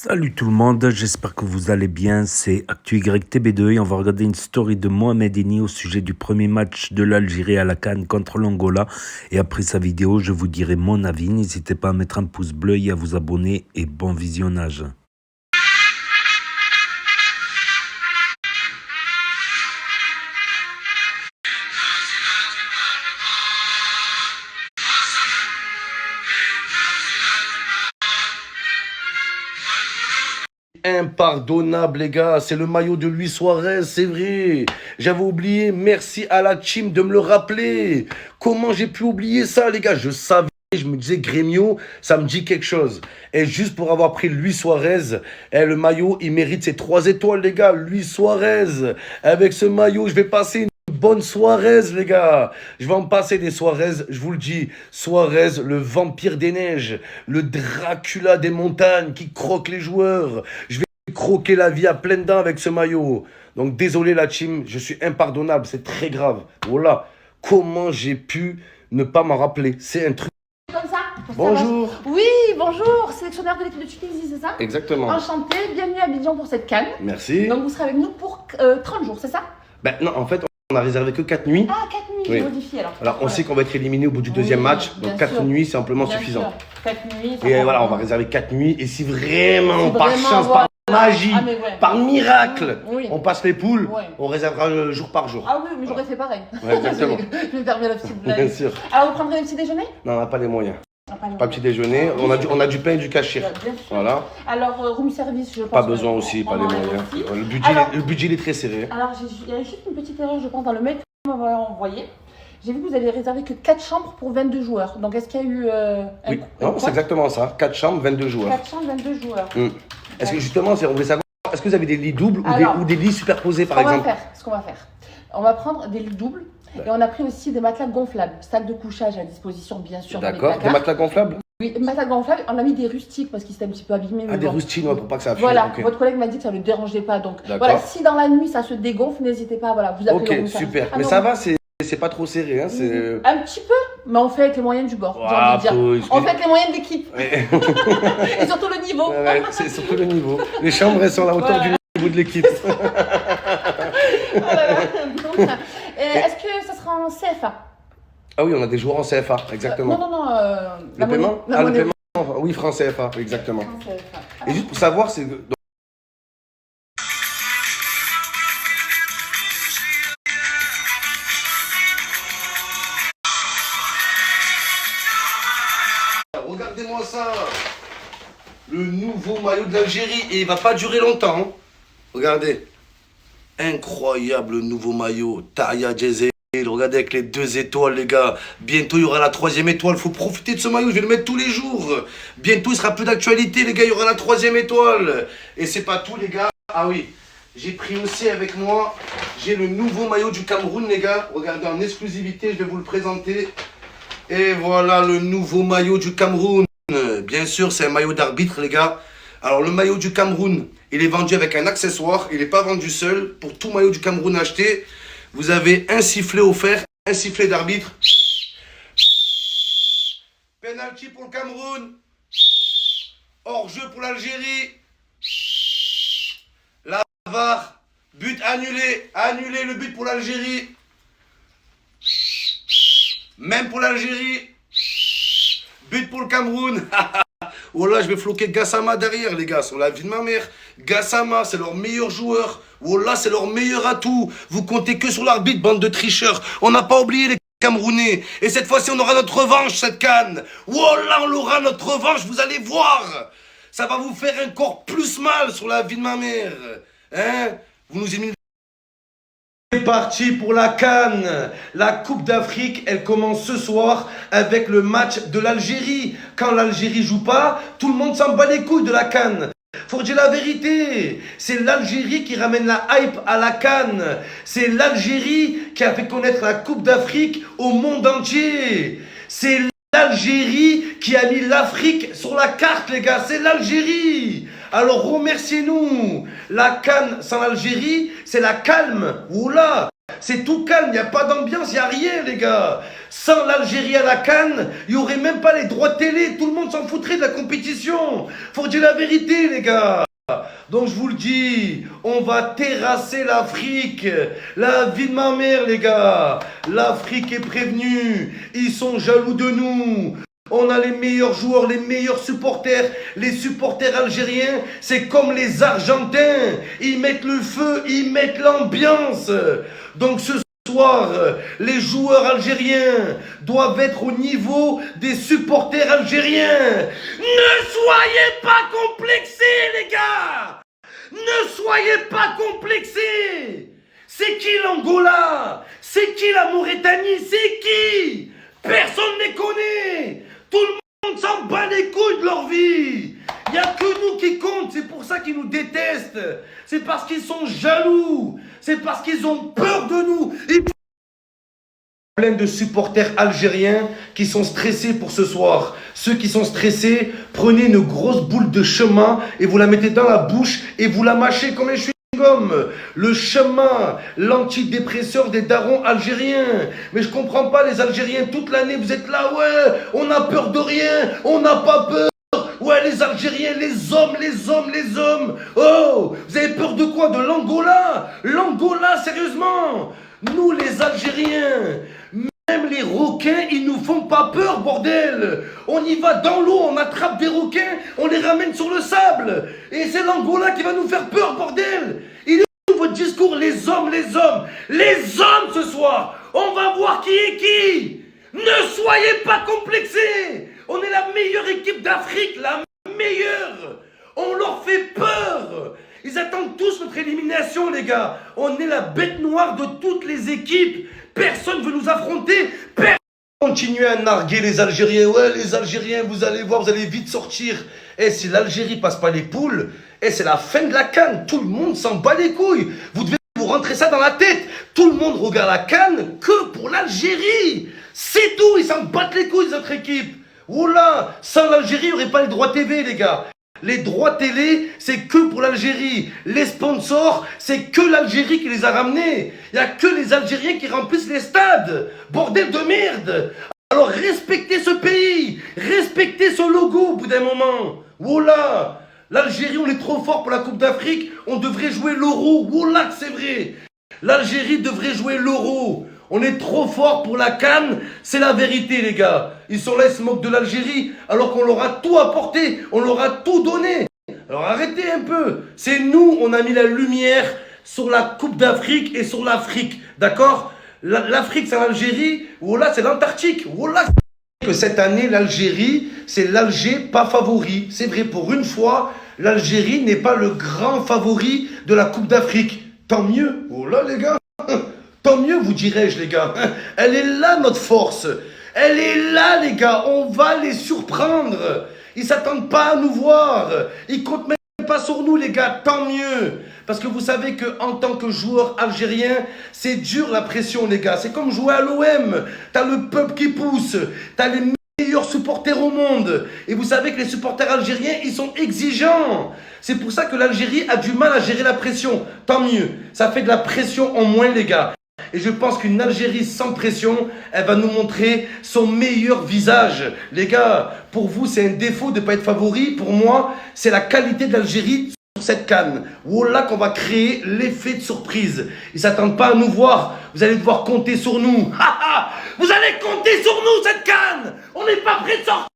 Salut tout le monde, j'espère que vous allez bien. C'est ActuYTB2 et on va regarder une story de Mohamed Eni au sujet du premier match de l'Algérie à la CAN contre l'Angola. Et après sa vidéo, je vous dirai mon avis. N'hésitez pas à mettre un pouce bleu et à vous abonner et bon visionnage. Impardonnable, les gars, c'est le maillot de Luis Suarez, c'est vrai. J'avais oublié, merci à la team de me le rappeler. Comment j'ai pu oublier ça, les gars? Je savais, je me disais, Grêmio, ça me dit quelque chose. Et juste pour avoir pris Luis Suarez, le maillot, il mérite ses 3 étoiles, les gars. Luis Suarez, avec ce maillot, je vais passer une bonne Suarez, les gars. Je vais en passer des Suarez, je vous le dis. Suarez, le vampire des neiges, le Dracula des montagnes qui croque les joueurs. Je vais croquer la vie à pleines dents avec ce maillot. Donc désolé la team, je suis impardonnable, c'est très grave. Voilà, comment j'ai pu ne pas m'en rappeler? C'est un truc. Comme ça. Bonjour. Oui, bonjour, sélectionneur de l'équipe de Tunisie, c'est ça? Exactement. Enchanté, bienvenue à Abidjan pour cette CAN. Merci. Donc vous serez avec nous pour 30 jours, c'est ça? Ben non, en fait, on a réservé que 4 nuits. Ah, 4 nuits, Oui. j'ai modifié alors. Alors on sait qu'on va être éliminé au bout du deuxième match, donc bien 4 sûr. nuits c'est amplement Bien suffisant. sûr, 4 nuits. ça Et prend voilà, on vraiment- va réserver 4 nuits. Et si vraiment, Si par vraiment, chance, voilà. par magie, Ah, mais ouais. par miracle, Oui. on passe les poules, Ouais. on réservera jour par jour. Ah oui, mais j'aurais fait pareil. Ouais, exactement. Je vais me permettre la petite blague. Bien sûr. Alors vous prendrez le petit déjeuner? Non, on n'a pas les moyens. Ah, Pas petit déjeuner. On a du pain et du cachir. Bien sûr. Voilà. Alors room service, je pense. Pas besoin aussi, pas les en a moyens. aussi. Le Alors- budget il est très serré. Alors, il y a juste une petite erreur, je pense, dans le mail que vous m'avez envoyé. J'ai vu que vous avez réservé que 4 chambres pour 22 joueurs. Donc, est-ce qu'il y a eu Oui, non, c'est exactement ça. 4 chambres, 22 joueurs. 4 chambres, 22 joueurs. Est-ce que justement, on voulait savoir, est-ce que vous avez des lits doubles Alors, ou des lits superposés par Ce qu'on va exemple? faire, ce qu'on va faire, on va prendre des lits doubles et on a pris aussi des matelas gonflables. Salle de couchage à disposition, bien sûr. dans les D'accord. Des placards. matelas gonflables? Oui, matelas gonflables. On a mis des rustiques parce qu'ils étaient un petit peu abîmés. Ah, mais des bon. rustines, ouais, pour pas que ça affûte. Voilà, Ok. votre collègue m'a dit que ça ne le dérangeait pas. Donc, D'accord. voilà, si dans la nuit ça se dégonfle, n'hésitez pas. Voilà, vous appelez Ok, le room service. super. Ah Mais non, ça va, c'est pas trop serré. Hein, c'est... Un petit peu, mais on fait avec les moyens du bord. J'ai envie de dire. On fait avec les moyens de l'équipe. Ouais. Et surtout le niveau. Ouais, c'est surtout le niveau. Les chambres, elles sont à la hauteur Voilà. du niveau de l'équipe. Voilà. Est-ce que ça sera en CFA? Ah oui, on a des joueurs en CFA, exactement. Non, Le paiement? la Ah, le monnaie. paiement. Oui, franc CFA, exactement. En CFA. Et juste pour savoir, c'est. Regardez-moi ça! Le nouveau maillot de l'Algérie, et il va pas durer longtemps. Hein. Regardez. Incroyable nouveau maillot. Taya Jezeel. Regardez avec les 2 étoiles, les gars. Bientôt, il y aura la 3e étoile. Faut profiter de ce maillot. Je vais le mettre tous les jours. Bientôt, il sera plus d'actualité, les gars. Il y aura la 3e étoile. Et c'est pas tout, les gars. Ah oui. J'ai pris aussi avec moi. J'ai le nouveau maillot du Cameroun, les gars. Regardez en exclusivité. Je vais vous le présenter. Et voilà le nouveau maillot du Cameroun. Bien sûr, c'est un maillot d'arbitre, les gars. Alors, le maillot du Cameroun, il est vendu avec un accessoire. Il n'est pas vendu seul. Pour tout maillot du Cameroun acheté, vous avez un sifflet offert, un sifflet d'arbitre. Penalty pour le Cameroun. Hors-jeu pour l'Algérie. La VAR. But annulé. Annulé le but pour l'Algérie. Même pour l'Algérie. But pour le Cameroun. Oh là, je vais floquer Gassama derrière, les gars, sur la vie de ma mère. Gassama, c'est leur meilleur joueur. Oh là, c'est leur meilleur atout. Vous comptez que sur l'arbitre, bande de tricheurs. On n'a pas oublié les Camerounais. Et cette fois-ci, on aura notre revanche, cette canne. Oh là, on aura notre revanche, vous allez voir. Ça va vous faire encore plus mal sur la vie de ma mère. Hein? Vous nous éliminez. C'est parti pour la CAN. La Coupe d'Afrique, elle commence ce soir avec le match de l'Algérie. Quand l'Algérie joue pas, tout le monde s'en bat les couilles de la CAN. Faut dire la vérité. C'est l'Algérie qui ramène la hype à la CAN. C'est l'Algérie qui a fait connaître la Coupe d'Afrique au monde entier. C'est l'Algérie qui a mis l'Afrique sur la carte, les gars. C'est l'Algérie. Alors remerciez-nous. La CAN sans l'Algérie, c'est la calme. Oula. C'est tout calme, il n'y a pas d'ambiance, il n'y a rien, les gars. Sans l'Algérie à la CAN, il n'y aurait même pas les droits de télé. Tout le monde s'en foutrait de la compétition. Faut dire la vérité, les gars. Donc je vous le dis, on va terrasser l'Afrique. La vie de ma mère, les gars. L'Afrique est prévenue. Ils sont jaloux de nous. On a les meilleurs joueurs, les meilleurs supporters. Les supporters algériens, c'est comme les Argentins. Ils mettent le feu, ils mettent l'ambiance. Donc ce soir, les joueurs algériens doivent être au niveau des supporters algériens. Ne soyez pas complexés, les gars. Ne soyez pas complexés. C'est qui l'Angola? C'est qui la Mauritanie? C'est qui? Personne ne les connaît. Tout le monde s'en bat les couilles de leur vie. Il n'y a que nous qui comptent. C'est pour ça qu'ils nous détestent. C'est parce qu'ils sont jaloux. C'est parce qu'ils ont peur de nous. Plein de supporters algériens qui sont stressés pour ce soir. Ceux qui sont stressés, prenez une grosse boule de chemin et vous la mettez dans la bouche et vous la mâchez comme un chewing-gum. Le chemin, l'antidépresseur des darons algériens. Mais je comprends pas, les Algériens, toute l'année, vous êtes là, ouais, on a peur de rien, on n'a pas peur. Ouais, les Algériens, les hommes, les hommes, les hommes. Oh, vous avez peur de quoi? De l'Angola? L'Angola, sérieusement? Nous, les Algériens, même les requins, ils nous font pas peur, bordel. On y va dans l'eau, on attrape des requins, on les ramène sur le sable. Et c'est l'Angola qui va nous faire peur, bordel. Il est où votre discours, les hommes, les hommes? Les hommes ce soir, on va voir qui est qui. Ne soyez pas complexés. On est la meilleure équipe d'Afrique, la meilleure. On leur fait peur. Ils attendent tous notre élimination, les gars. On est la bête noire de toutes les équipes. Personne ne veut nous affronter. Continuez à narguer les Algériens. Ouais, les Algériens, vous allez voir, vous allez vite sortir. Et si l'Algérie passe pas les poules, et c'est la fin de la CAN. Tout le monde s'en bat les couilles. Vous devez vous rentrer ça dans la tête. Tout le monde regarde la CAN que pour l'Algérie. C'est tout. Ils s'en battent les couilles, notre équipe. Oula, sans l'Algérie, il n'y aurait pas les droits TV, les gars. Les droits télé, c'est que pour l'Algérie. Les sponsors, c'est que l'Algérie qui les a ramenés. Il n'y a que les Algériens qui remplissent les stades. Bordel de merde. Alors respectez ce pays. Respectez ce logo au bout d'un moment. Voilà. L'Algérie, on est trop fort pour la Coupe d'Afrique. On devrait jouer l'Euro. Voilà que c'est vrai. L'Algérie devrait jouer l'Euro. On est trop fort pour la CAN, c'est la vérité, les gars. Ils sont là, ils se moquent de l'Algérie, alors qu'on leur a tout apporté, on leur a tout donné. Alors arrêtez un peu. C'est nous, on a mis la lumière sur la Coupe d'Afrique et sur l'Afrique, d'accord? L'Afrique, c'est l'Algérie, voilà, c'est l'Antarctique, voilà. Que cette année, l'Algérie, c'est l'Alger pas favori. C'est vrai, pour une fois, l'Algérie n'est pas le grand favori de la Coupe d'Afrique. Tant mieux, voilà, les gars. Tant mieux, vous dirais-je, les gars. Elle est là, notre force. Elle est là, les gars. On va les surprendre. Ils ne s'attendent pas à nous voir. Ils ne comptent même pas sur nous, les gars. Tant mieux. Parce que vous savez qu'en tant que joueur algérien, c'est dur la pression, les gars. C'est comme jouer à l'OM. Tu as le peuple qui pousse. Tu as les meilleurs supporters au monde. Et vous savez que les supporters algériens, ils sont exigeants. C'est pour ça que l'Algérie a du mal à gérer la pression. Tant mieux. Ça fait de la pression en moins, les gars. Et je pense qu'une Algérie sans pression, elle va nous montrer son meilleur visage. Les gars, pour vous, c'est un défaut de ne pas être favori. Pour moi, c'est la qualité de l'Algérie sur cette CAN. Voilà qu'on va créer l'effet de surprise. Ils ne s'attendent pas à nous voir. Vous allez devoir compter sur nous. Vous allez compter sur nous, cette CAN. On n'est pas prêt de sortir.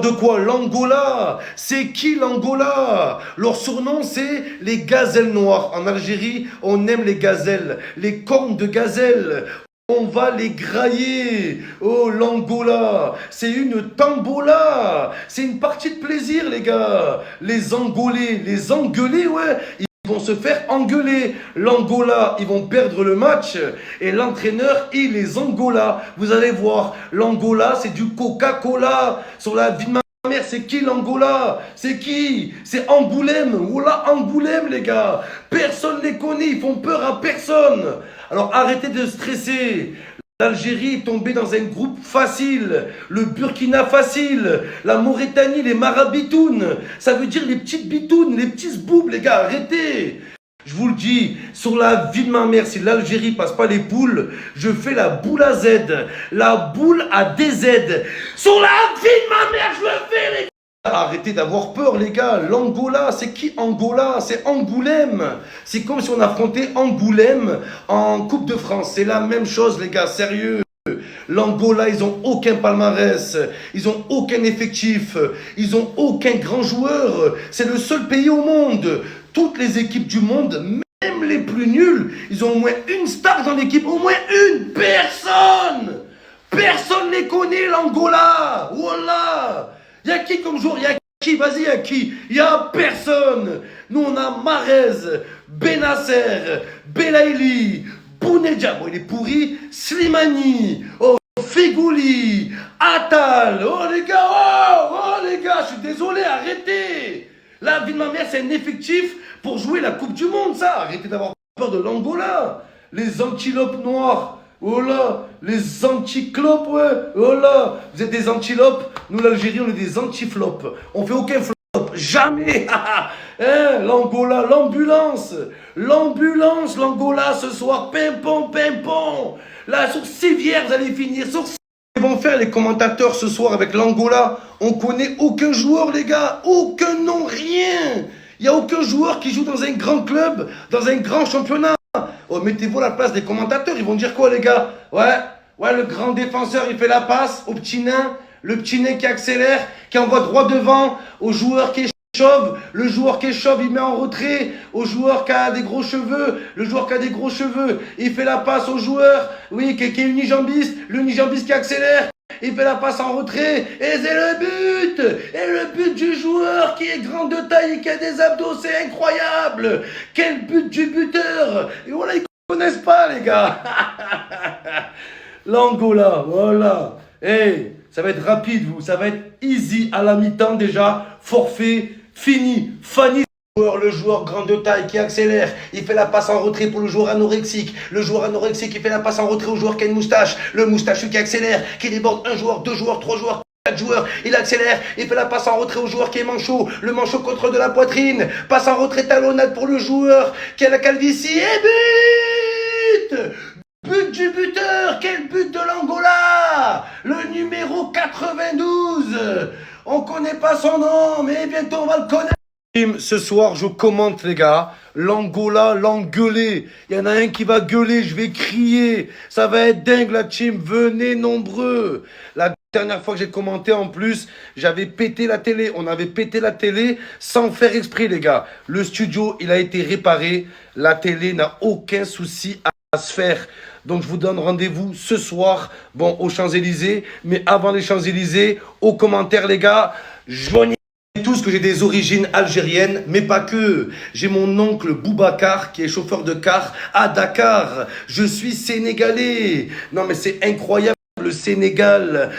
De quoi? L'Angola. C'est qui l'Angola? Leur surnom, c'est les gazelles noires. En Algérie, on aime les gazelles, les cornes de gazelle. On va les grailler. Oh, l'Angola, c'est une tambola. C'est une partie de plaisir, les gars. Les Angolais, les engueulés, ouais. Ils vont se faire engueuler. L'Angola, ils vont perdre le match. Et l'entraîneur, il les Angola. Vous allez voir, l'Angola, c'est du Coca-Cola. Sur la vie de ma mère, c'est qui l'Angola? C'est qui? C'est Angoulême. Voilà, Angoulême, les gars. Personne ne les connaît, ils font peur à personne. Alors arrêtez de stresser. L'Algérie est tombée dans un groupe facile, le Burkina facile, la Mauritanie, les marabitounes, ça veut dire les petites bitounes, les petits zboubs, les gars, arrêtez. Je vous le dis, sur la vie de ma mère, si l'Algérie passe pas les poules, je fais la boule à Z, la boule à DZ. Sur la vie de ma mère, je le fais, les gars. Arrêtez d'avoir peur, les gars. L'Angola, c'est qui Angola? C'est Angoulême. C'est comme si on affrontait Angoulême en Coupe de France. C'est la même chose, les gars, sérieux. L'Angola, ils ont aucun palmarès, ils ont aucun effectif, ils ont aucun grand joueur. C'est le seul pays au monde. Toutes les équipes du monde, même les plus nuls, ils ont au moins une star dans l'équipe, au moins une personne. Personne les connaît, l'Angola. Voilà. Il y a qui comme joueur? Il y a qui? Vas-y, il y a qui? Il y a personne. Nous, on a Mahrez, Benasser, Belaïli, Bounedja, bon, il est pourri, Slimani, oh, Figouli, Attal, oh les gars, je suis désolé, arrêtez. La vie de ma mère, c'est un effectif pour jouer la Coupe du Monde, ça. Arrêtez d'avoir peur de l'Angola. Les antilopes noires, oh là, les anticlopes, ouais, oh là. Vous êtes des antilopes, nous l'Algérie, on est des antiflopes. On fait aucun flop, jamais. Hein, l'Angola, l'ambulance, l'Angola ce soir, pimpon. Là, sur Sévière, vous allez finir, sur ils vont faire les commentateurs ce soir avec l'Angola. On connaît aucun joueur, les gars, aucun nom, rien. Il n'y a aucun joueur qui joue dans un grand club, dans un grand championnat. Oh, mettez-vous à la place des commentateurs, ils vont dire quoi, les gars? Ouais, le grand défenseur, il fait la passe au petit nain, le petit nain qui accélère, qui envoie droit devant, au joueur qui est chauve, le joueur qui est chauve, il met en retrait, au joueur qui a des gros cheveux, le joueur qui a des gros cheveux, il fait la passe au joueur, oui, qui est unijambiste, l'unijambiste qui accélère, il fait la passe en retrait, et c'est le but du joueur qui est grand de taille et qui a des abdos, c'est incroyable, quel but du buteur, et voilà, ils connaissent pas, les gars. L'Angola, voilà, hey, ça va être rapide, vous, ça va être easy à la mi-temps déjà, forfait, fini, Fanny. Le joueur grand de taille qui accélère, il fait la passe en retrait pour le joueur anorexique. Le joueur anorexique, il fait la passe en retrait au joueur qui a une moustache. Le moustachu qui accélère, qui déborde un joueur, deux joueurs, trois joueurs, quatre joueurs. Il accélère, il fait la passe en retrait au joueur qui est manchot. Le manchot contre de la poitrine. Passe en retrait talonnade pour le joueur qui a la calvitie. Et but! But du buteur! Quel but de l'Angola! Le numéro 92! On connaît pas son nom, mais bientôt on va le connaître. Ce soir, je commente, les gars. L'Angola, l'engueulé. Il y en a un qui va gueuler, je vais crier. Ça va être dingue, la team. Venez nombreux. La dernière fois que j'ai commenté, en plus, j'avais pété la télé. On avait pété la télé sans faire exprès, les gars. Le studio, il a été réparé. La télé n'a aucun souci à se faire. Donc, je vous donne rendez-vous ce soir, bon, aux Champs-Élysées. Mais avant les Champs-Élysées, aux commentaires, les gars, joignez tous que j'ai des origines algériennes, mais pas que. J'ai mon oncle Boubacar qui est chauffeur de car à Dakar. Je suis sénégalais. Non mais c'est incroyable. Le Sénégal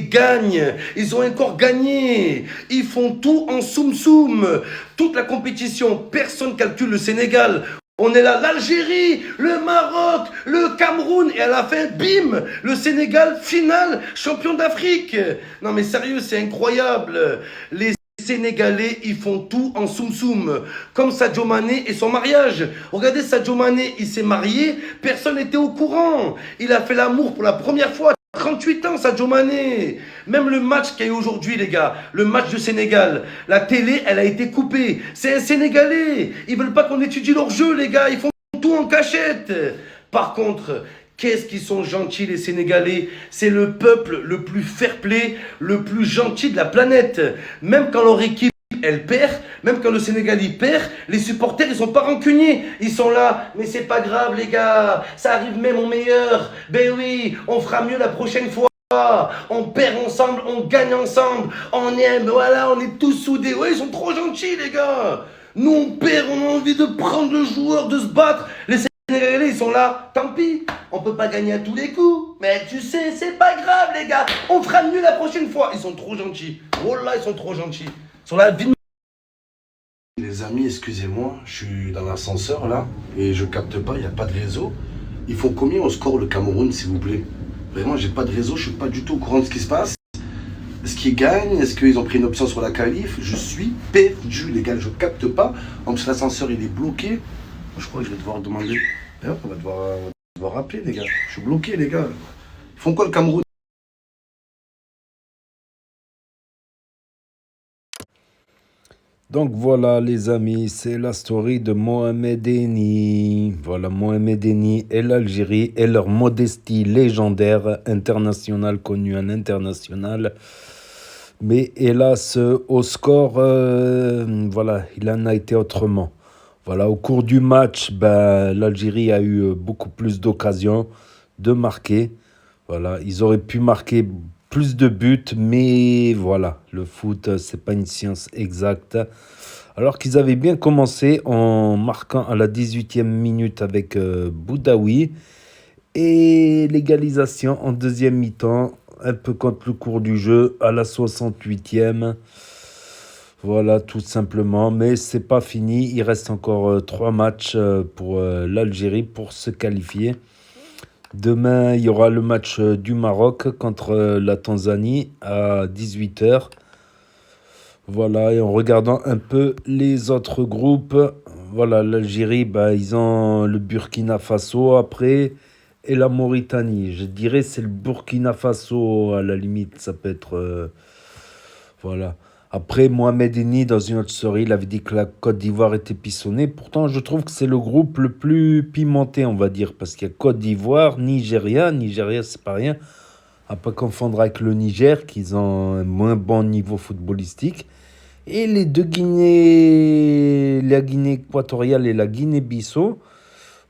gagne. Ils ont encore gagné. Ils font tout en soum-soum. Toute la compétition, personne calcule le Sénégal. On est là, l'Algérie, le Maroc, le Cameroun, et à la fin, bim, le Sénégal, finale, champion d'Afrique. Non mais sérieux, c'est incroyable. Les Sénégalais, ils font tout en soum-soum. Comme Sadio Mané et son mariage. Regardez, Sadio Mané, il s'est marié, personne n'était au courant. Il a fait l'amour pour la première fois. 38 ans, Sadio Mané. Même le match qu'il y a eu aujourd'hui, les gars, le match du Sénégal, la télé, elle a été coupée. C'est un Sénégalais. Ils veulent pas qu'on étudie leur jeu, les gars. Ils font tout en cachette. Par contre, qu'est-ce qu'ils sont gentils, les Sénégalais. C'est le peuple le plus fair-play, le plus gentil de la planète. Même quand leur équipe elle perd, même quand le Sénégal il perd, les supporters ils sont pas rancuniers, ils sont là, mais c'est pas grave les gars, ça arrive même au meilleur, ben oui, on fera mieux la prochaine fois, on perd ensemble, on gagne ensemble, on aime, voilà, on est tous soudés, ouais ils sont trop gentils les gars, nous on perd, on a envie de prendre le joueur, de se battre, les Sénégalais ils sont là, tant pis, on peut pas gagner à tous les coups, mais tu sais, c'est pas grave les gars, on fera mieux la prochaine fois, ils sont trop gentils, oh là ils sont trop gentils. Sur la vie. Les amis, excusez-moi, je suis dans l'ascenseur là et je capte pas, il n'y a pas de réseau. Ils font combien au score le Cameroun, s'il vous plaît? Vraiment, j'ai pas de réseau, je suis pas du tout au courant de ce qui se passe. Est-ce qu'ils gagnent? Est-ce qu'ils ont pris une option sur la qualif? Je suis perdu, les gars, je capte pas. En plus, l'ascenseur, il est bloqué. Je crois que je vais devoir demander. D'ailleurs, on va devoir rappeler, les gars. Je suis bloqué, les gars. Ils font quoi, le Cameroun? Donc voilà les amis, c'est la story de Mohamed Eni. Voilà, Mohamed Eni et l'Algérie et leur modestie légendaire internationale, connue à l'international. Mais hélas, au score, voilà, il en a été autrement. Voilà, au cours du match, l'Algérie a eu beaucoup plus d'occasions de marquer. Voilà, ils auraient pu marquer plus de buts, mais voilà, le foot, c'est pas une science exacte. Alors qu'ils avaient bien commencé en marquant à la 18e minute avec Boudaoui et l'égalisation en deuxième mi-temps, un peu contre le cours du jeu, à la 68e. Voilà, tout simplement. Mais c'est pas fini. Il reste encore 3 matchs pour l'Algérie pour se qualifier. Demain, il y aura le match du Maroc contre la Tanzanie à 18h. Voilà, et en regardant un peu les autres groupes, voilà, l'Algérie, ils ont le Burkina Faso après et la Mauritanie. Je dirais c'est le Burkina Faso à la limite, ça peut être voilà. Après, Mohamed Eni, dans une autre story, il avait dit que la Côte d'Ivoire était pissonnée. Pourtant, je trouve que c'est le groupe le plus pimenté, on va dire, parce qu'il y a Côte d'Ivoire, Nigeria. Nigeria, c'est pas rien. À pas confondre avec le Niger, qui ont un moins bon niveau footballistique. Et les deux Guinées, la Guinée équatoriale et la Guinée-Bissau,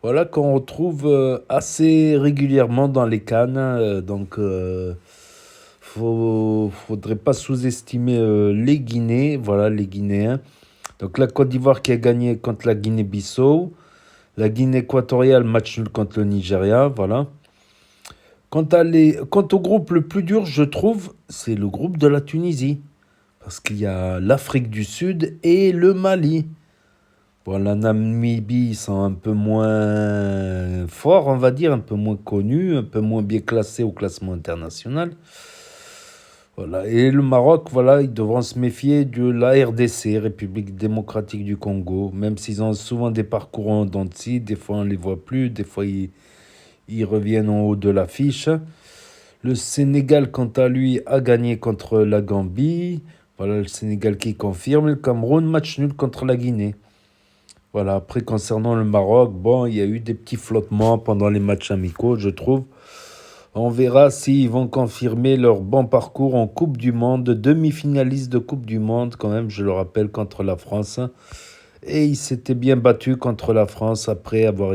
voilà, qu'on retrouve assez régulièrement dans les CAN. Faudrait pas sous-estimer les Guinées, voilà, les Guinéens. Donc la Côte d'Ivoire qui a gagné contre la Guinée-Bissau. La Guinée équatoriale, match nul contre le Nigeria, voilà. Quant au groupe le plus dur, je trouve, c'est le groupe de la Tunisie. Parce qu'il y a l'Afrique du Sud et le Mali. Bon, la Namibie, ils sont un peu moins forts, on va dire, un peu moins connus, un peu moins bien classés au classement international. Voilà. Et le Maroc, voilà, ils devront se méfier de la RDC, République démocratique du Congo, même s'ils ont souvent des parcours en dents de scie, des fois on ne les voit plus, des fois ils reviennent en haut de l'affiche. Le Sénégal, quant à lui, a gagné contre la Gambie. Voilà, le Sénégal qui confirme. Le Cameroun, match nul contre la Guinée. Voilà, après, concernant le Maroc, bon, il y a eu des petits flottements pendant les matchs amicaux, je trouve. On verra s'ils vont confirmer leur bon parcours en Coupe du Monde, demi-finaliste de Coupe du Monde, quand même, je le rappelle, contre la France. Et ils s'étaient bien battus contre la France après avoir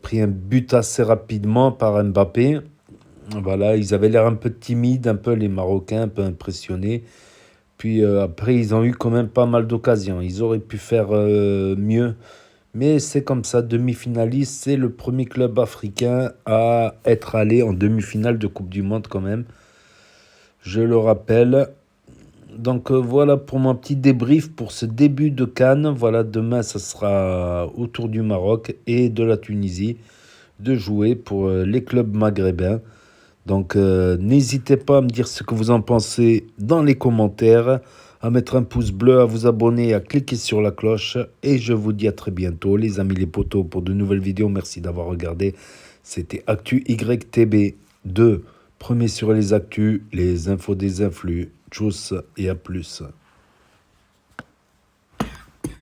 pris un but assez rapidement par Mbappé. Voilà, ils avaient l'air un peu timides, un peu les Marocains, un peu impressionnés. Puis après, ils ont eu quand même pas mal d'occasions. Ils auraient pu faire mieux. Mais c'est comme ça, demi-finaliste, c'est le premier club africain à être allé en demi-finale de Coupe du Monde quand même. Je le rappelle. Donc voilà pour mon petit débrief pour ce début de CAN. Voilà, demain, ça sera au tour du Maroc et de la Tunisie de jouer pour les clubs maghrébins. Donc n'hésitez pas à me dire ce que vous en pensez dans les commentaires, à mettre un pouce bleu, à vous abonner, à cliquer sur la cloche. Et je vous dis à très bientôt, les amis, les potos, pour de nouvelles vidéos. Merci d'avoir regardé. C'était Actu YTB 2. Premier sur les actus, les infos des influx. Tchuss et à plus.